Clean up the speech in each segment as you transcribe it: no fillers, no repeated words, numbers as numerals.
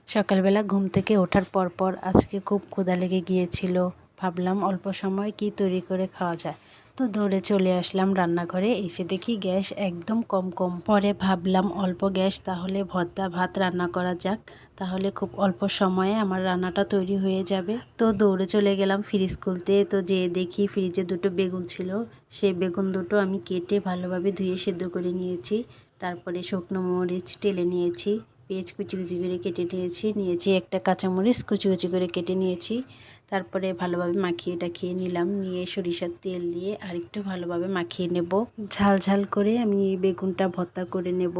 সকালবেলা ঘুম থেকে ওঠার পর আজকে খুব ক্ষুধা লেগে গিয়েছিল। ভাবলাম অল্প সময় কি তৈরি করে খাওয়া যায়, তো দৌড়ে চলে আসলাম রান্নাঘরে। এসে দেখি গ্যাস একদম কম। পরে ভাবলাম অল্প গ্যাস, তাহলে ভর্তা ভাত রান্না করা যাক, তাহলে খুব অল্প সময়ে আমার রান্নাটা তৈরি হয়ে যাবে। তো দৌড়ে চলে গেলাম ফ্রিজ খুলতে। তো যেয়ে দেখি ফ্রিজে দুটো বেগুন ছিল। সেই বেগুন দুটো আমি কেটে ভালোভাবে ধুয়ে সেদ্ধ করে নিয়েছি। তারপরে শুকনো মরিচ টেলে নিয়েছি, পেঁয়াজ কুচি করে কেটে নিয়েছি একটা কাঁচামরিচ কুচি করে কেটে নিয়েছি। তারপরে ভালোভাবে মাখিয়ে নিলাম। নিয়ে সরিষার তেল দিয়ে আরেকটু ভালোভাবে মাখিয়ে নেব। ঝাল করে আমি বেগুনটা ভর্তা করে নেব।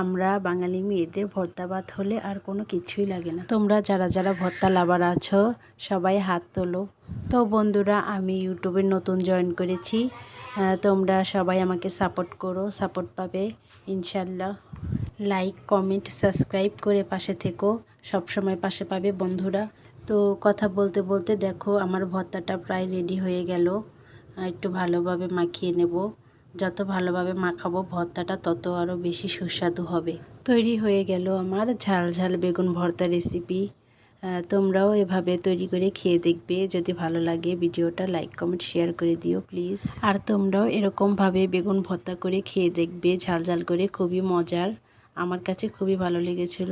আমরা বাঙালি মেয়েদের ভর্তা ভাত হলে আর কোনো কিছুই লাগে না। তোমরা যারা ভর্তা লাভার আছো সবাই হাত তোলো। তো বন্ধুরা, আমি ইউটিউবে নতুন জয়েন করেছি, তোমরা সবাই আমাকে সাপোর্ট করো, সাপোর্ট পাবে ইনশাল্লাহ। লাইক কমেন্ট সাবস্ক্রাইব করে পাশে থেকো, সবসময় পাশে পাবে বন্ধুরা। তো কথা বলতে দেখো আমার ভর্তাটা প্রায় রেডি হয়ে গেল। একটু ভালোভাবে মাখিয়ে নেব। যত ভালোভাবে মাখাবো ভর্তাটা তত আরও বেশি সুস্বাদু হবে। তৈরি হয়ে গেল আমার ঝাল বেগুন ভর্তা রেসিপি। তোমরাও এভাবে তৈরি করে খেয়ে দেখবে। যদি ভালো লাগে ভিডিওটা লাইক কমেন্ট শেয়ার করে দিও প্লিজ। আর তোমরাও এরকমভাবে বেগুন ভর্তা করে খেয়ে দেখবে, ঝাল করে, খুবই মজার। আমার কাছে খুবই ভালো লেগেছিল।